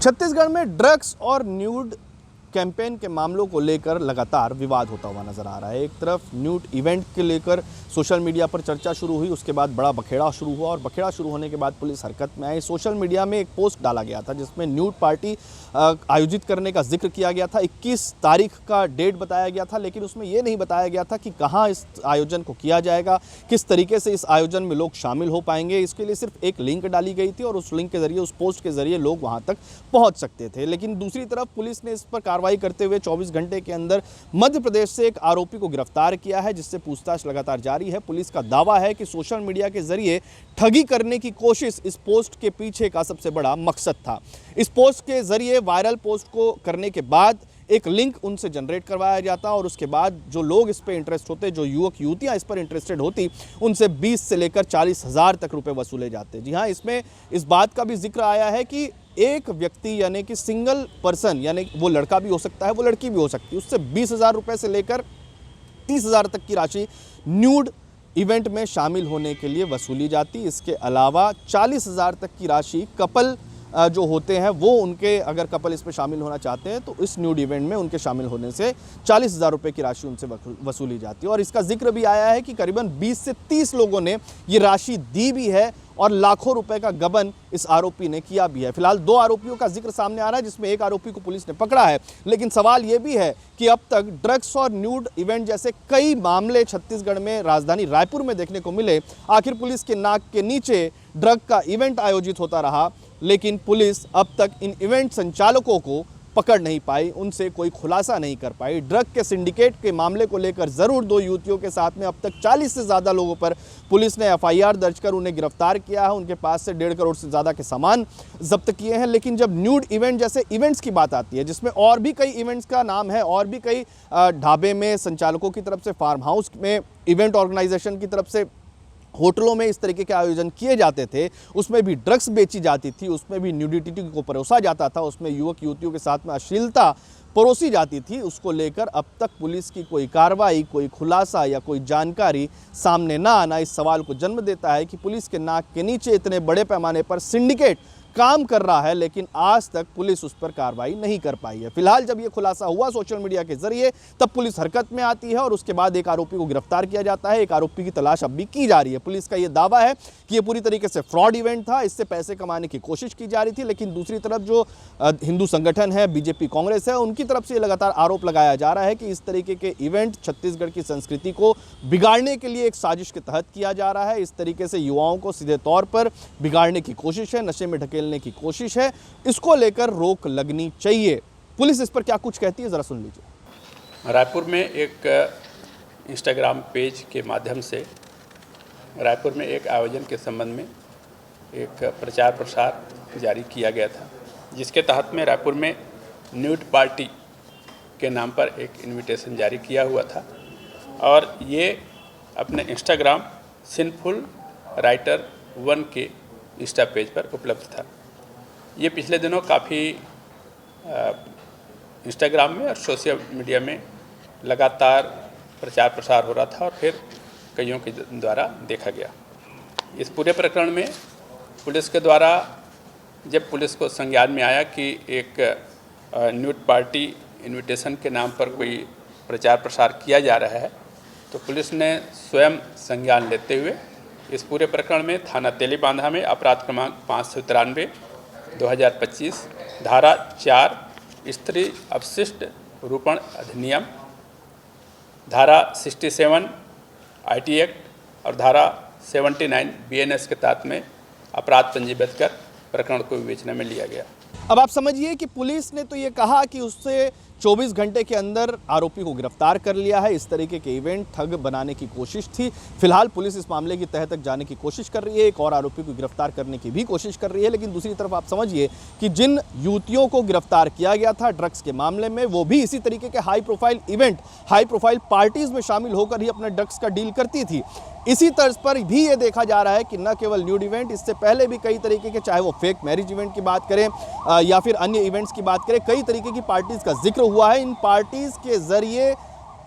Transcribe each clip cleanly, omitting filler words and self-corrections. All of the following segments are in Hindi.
छत्तीसगढ़ में ड्रग्स और न्यूड कैंपेन के मामलों को लेकर लगातार विवाद होता हुआ नजर आ रहा है। एक तरफ न्यूड इवेंट के लेकर सोशल मीडिया पर चर्चा शुरू हुई, उसके बाद बड़ा बखेड़ा शुरू हुआ और बखेड़ा शुरू होने के बाद पुलिस हरकत में आई। सोशल मीडिया में एक पोस्ट डाला गया था जिसमें न्यूड पार्टी आयोजित करने का जिक्र किया गया था। 21 तारीख का डेट बताया गया था, लेकिन उसमें यह नहीं बताया गया था कि कहाँ इस आयोजन को किया जाएगा, किस तरीके से इस आयोजन में लोग शामिल हो पाएंगे। इसके लिए सिर्फ एक लिंक डाली गई थी और उस लिंक के जरिए, उस पोस्ट के जरिए लोग वहां तक पहुंच सकते थे। लेकिन दूसरी तरफ पुलिस ने इस पर कार्रवाई करते हुए 24 घंटे के अंदर मध्य प्रदेश से एक आरोपी को गिरफ्तार किया है, जिससे पूछताछ लगातार जारी है। पुलिस का दावा है कि सोशल मीडिया के जरिए ठगी करने की कोशिश इस पोस्ट के पीछे का सबसे बड़ा मकसद था। इस पोस्ट के जरिए वायरल पोस्ट को करने के बाद एक लिंक उनसे जनरेट करवाया जाता और उसके बाद जो लोग इस पर इंटरेस्ट होते, जो युवक युवतियां इस पर इंटरेस्टेड होती, उनसे 20 से लेकर 40 हज़ार तक रुपए वसूले जाते। जी हाँ, इसमें इस बात का भी जिक्र आया है कि एक व्यक्ति यानी कि सिंगल पर्सन, यानी वो लड़का भी हो सकता है, वो लड़की भी हो सकती है, उससे 20,000 रुपये से लेकर 30,000 तक की राशि न्यूड इवेंट में शामिल होने के लिए वसूली जाती। इसके अलावा 40,000 तक की राशि कपल जो होते हैं वो, उनके अगर कपल इसमें शामिल होना चाहते हैं तो इस न्यूड इवेंट में उनके शामिल होने से 40,000 रुपये की राशि उनसे वसूली जाती है। और इसका जिक्र भी आया है कि करीबन 20 से 30 लोगों ने ये राशि दी भी है और लाखों रुपए का गबन इस आरोपी ने किया भी है। फिलहाल 2 आरोपियों का जिक्र सामने आ रहा है, जिसमें एक आरोपी को पुलिस ने पकड़ा है। लेकिन सवाल यह भी है कि अब तक ड्रग्स और न्यूड इवेंट जैसे कई मामले छत्तीसगढ़ में, राजधानी रायपुर में देखने को मिले। आखिर पुलिस के नाक के नीचे ड्रग का इवेंट आयोजित होता रहा, लेकिन पुलिस अब तक इन इवेंट संचालकों को पकड़ नहीं पाई, उनसे कोई खुलासा नहीं कर पाई। ड्रग के सिंडिकेट के मामले को लेकर जरूर 2 युवतियों के साथ में अब तक 40 से ज़्यादा लोगों पर पुलिस ने एफआईआर दर्ज कर उन्हें गिरफ्तार किया है। उनके पास से 1.5 करोड़ से ज़्यादा के सामान जब्त किए हैं। लेकिन जब न्यूड इवेंट जैसे इवेंट्स की बात आती है, जिसमें और भी कई इवेंट्स का नाम है, और भी कई ढाबे में संचालकों की तरफ से, फार्म हाउस में, इवेंट ऑर्गेनाइजेशन की तरफ से, होटलों में इस तरीके के आयोजन किए जाते थे, उसमें भी ड्रग्स बेची जाती थी, उसमें भी न्यूडिटी को परोसा जाता था, उसमें युवक युवतियों के साथ में अश्लीलता परोसी जाती थी। उसको लेकर अब तक पुलिस की कोई कार्रवाई, कोई खुलासा या कोई जानकारी सामने ना आना इस सवाल को जन्म देता है कि पुलिस के नाक के नीचे इतने बड़े पैमाने पर सिंडिकेट काम कर रहा है, लेकिन आज तक पुलिस उस पर कार्रवाई नहीं कर पाई है। फिलहाल जब ये खुलासा हुआ सोशल मीडिया के जरिए, तब पुलिस हरकत में आती है और उसके बाद एक आरोपी को गिरफ्तार किया जाता है। एक आरोपी की तलाश अब भी की जा रही है। पुलिस का ये दावा है कि ये पूरी तरीके से फ्रॉड इवेंट था, इससे पैसे कमाने की कोशिश की जा रही थी। लेकिन दूसरी तरफ जो हिंदू संगठन है, बीजेपी, कांग्रेस है, उनकी तरफ से लगातार आरोप लगाया जा रहा है कि इस तरीके के इवेंट छत्तीसगढ़ की संस्कृति को बिगाड़ने के लिए एक साजिश के तहत किया जा रहा है। इस तरीके से युवाओं को सीधे तौर पर बिगाड़ने की कोशिश है, नशे में ढकेलने की कोशिश है। इसको लेकर रोक लगनी चाहिए। पुलिस इस पर क्या कुछ कहती है, जरा सुन लीजिए। रायपुर में एक इंस्टाग्राम पेज के माध्यम से रायपुर में एक आयोजन के संबंध में एक प्रचार प्रसार जारी किया गया था, जिसके तहत में रायपुर में न्यूड पार्टी के नाम पर एक इनविटेशन जारी किया हुआ था और ये अपने इंस्टाग्राम सिनफुल राइटर 1 के इंस्टा पेज पर उपलब्ध था। ये पिछले दिनों काफ़ी इंस्टाग्राम में और सोशल मीडिया में लगातार प्रचार प्रसार हो रहा था और फिर कईयों के द्वारा देखा गया। इस पूरे प्रकरण में पुलिस के द्वारा जब पुलिस को संज्ञान में आया कि एक न्यूड पार्टी इनविटेशन के नाम पर कोई प्रचार प्रसार किया जा रहा है, तो पुलिस ने स्वयं संज्ञान लेते हुए इस पूरे प्रकरण में थाना तेलीबांधा में अपराध क्रमांक 593 2025 धारा 4 स्त्री अपशिष्ट रूपण अधिनियम, धारा 67 IT एक्ट और धारा 79 BNS के तहत में अपराध पंजीबद्ध कर प्रकरण को विवेचना में लिया गया। अब आप समझिए कि पुलिस ने तो ये कहा कि उससे 24 घंटे के अंदर आरोपी को गिरफ्तार कर लिया है। इस तरीके के इवेंट ठग बनाने की कोशिश थी। फिलहाल पुलिस इस मामले की तह तक जाने की कोशिश कर रही है, एक और आरोपी को गिरफ्तार करने की भी कोशिश कर रही है। लेकिन दूसरी तरफ आप समझिए कि जिन युवतियों को गिरफ्तार किया गया था ड्रग्स के मामले में, वो भी इसी तरीके के high profile event, high profile parties में शामिल होकर ही अपने ड्रग्स का डील करती थी। इसी तर्ज पर भी ये देखा जा रहा है कि न केवल न्यूड इवेंट, इससे पहले भी कई तरीके के, चाहे वो फेक मैरिज इवेंट की बात करें या फिर अन्य इवेंट्स की बात करें, कई तरीके की पार्टीज का जिक्र हुआ है। इन पार्टीज के जरिए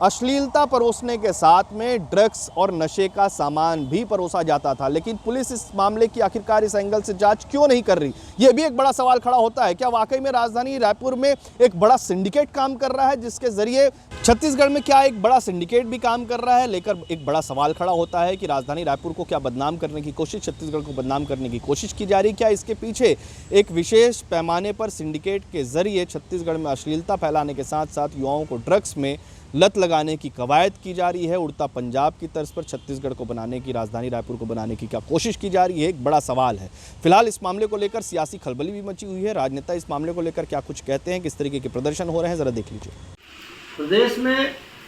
अश्लीलता परोसने के साथ में ड्रग्स और नशे का सामान भी परोसा जाता था। लेकिन पुलिस इस मामले की आखिरकार इस एंगल से जांच क्यों नहीं कर रही, ये भी एक बड़ा सवाल खड़ा होता है। क्या वाकई में राजधानी रायपुर में एक बड़ा सिंडिकेट काम कर रहा है, जिसके जरिए छत्तीसगढ़ में क्या एक बड़ा सिंडिकेट भी काम कर रहा है, लेकर एक बड़ा सवाल खड़ा होता है कि राजधानी रायपुर को क्या बदनाम करने की कोशिश, छत्तीसगढ़ को बदनाम करने की कोशिश की जा रही। क्या इसके पीछे एक विशेष पैमाने पर सिंडिकेट के जरिए छत्तीसगढ़ में अश्लीलता फैलाने के साथ साथ युवाओं को ड्रग्स में लत लगाने की कवायद की जा रही है। उड़ता पंजाब की तर्ज पर छत्तीसगढ़ को बनाने की, राजधानी रायपुर को बनाने की क्या कोशिश की जा रही है, एक बड़ा सवाल है। फिलहाल इस मामले को लेकर सियासी खलबली भी मची हुई है। राजनेता इस मामले को लेकर क्या कुछ कहते हैं, किस तरीके के प्रदर्शन हो रहे हैं, जरा देख लीजिए। प्रदेश में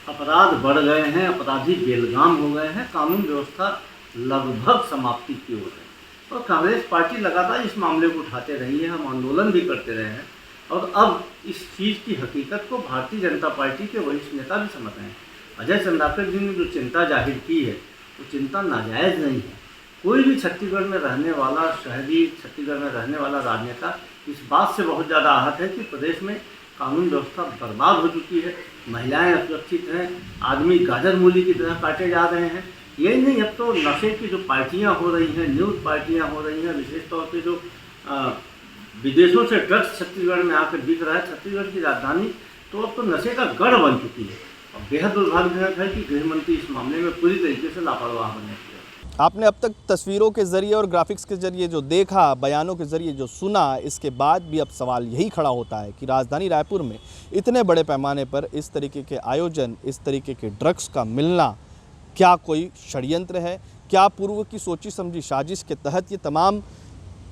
अपराध बढ़ गए हैं, अपराधी बेलगाम हो गए हैं, कानून व्यवस्था लगभग समाप्ति की ओर है और कांग्रेस पार्टी लगातार इस मामले को उठाते रही है। हम आंदोलन भी करते रहे हैं और अब इस चीज़ की हकीकत को भारतीय जनता पार्टी के वरिष्ठ नेता भी समझ रहे हैं। अजय चंद्राकर जी ने जो चिंता जाहिर की है वो चिंता नाजायज़ नहीं है। कोई भी छत्तीसगढ़ में रहने वाला शहरी, छत्तीसगढ़ में रहने वाला राजनेता इस बात से बहुत ज़्यादा आहत है कि प्रदेश में कानून व्यवस्था बर्बाद हो चुकी है, महिलाएं असुरक्षित हैं, आदमी गाजर मूली की तरह काटे जा रहे हैं। यही नहीं, अब तो नशे की जो पार्टियां हो रही हैं, न्यूज़ पार्टियां हो रही हैं, विशेष तौर पे जो विदेशों से ड्रग्स छत्तीसगढ़ में आकर बिक रहा है। छत्तीसगढ़ की राजधानी तो अब तो नशे का गढ़ बन चुकी है और बेहद दुर्भाग्यजनक है कि गृह मंत्री इस मामले में पूरी तरीके से लापरवाह बने हुए हैं। आपने अब तक तस्वीरों के जरिए और ग्राफिक्स के जरिए जो देखा, बयानों के जरिए जो सुना, इसके बाद भी अब सवाल यही खड़ा होता है कि राजधानी रायपुर में इतने बड़े पैमाने पर इस तरीके के आयोजन, इस तरीके के ड्रग्स का मिलना, क्या कोई षड्यंत्र है? क्या पूर्व की सोची समझी साजिश के तहत ये तमाम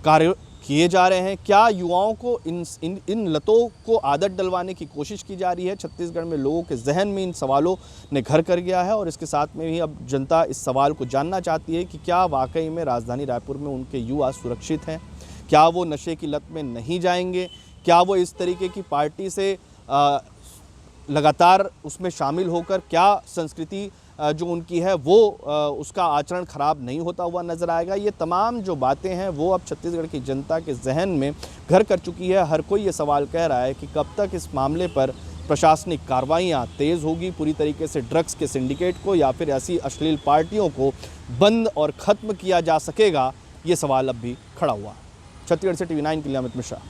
कार्य किए जा रहे हैं? क्या युवाओं को इन लतों को आदत डलवाने की कोशिश की जा रही है? छत्तीसगढ़ में लोगों के जहन में इन सवालों ने घर कर गया है और इसके साथ में ही अब जनता इस सवाल को जानना चाहती है कि क्या वाकई में राजधानी रायपुर में उनके युवा सुरक्षित हैं? क्या वो नशे की लत में नहीं जाएंगे? क्या वो इस तरीके की पार्टी से लगातार उसमें शामिल होकर क्या संस्कृति जो उनकी है वो उसका आचरण खराब नहीं होता हुआ नज़र आएगा? ये तमाम जो बातें हैं वो अब छत्तीसगढ़ की जनता के जहन में घर कर चुकी है। हर कोई ये सवाल कह रहा है कि कब तक इस मामले पर प्रशासनिक कार्रवाइयाँ तेज़ होगी पूरी तरीके से ड्रग्स के सिंडिकेट को, या फिर ऐसी अश्लील पार्टियों को बंद और ख़त्म किया जा सकेगा? ये सवाल अब भी खड़ा हुआ। छत्तीसगढ़ से TV9 के लिए अमित मिश्रा।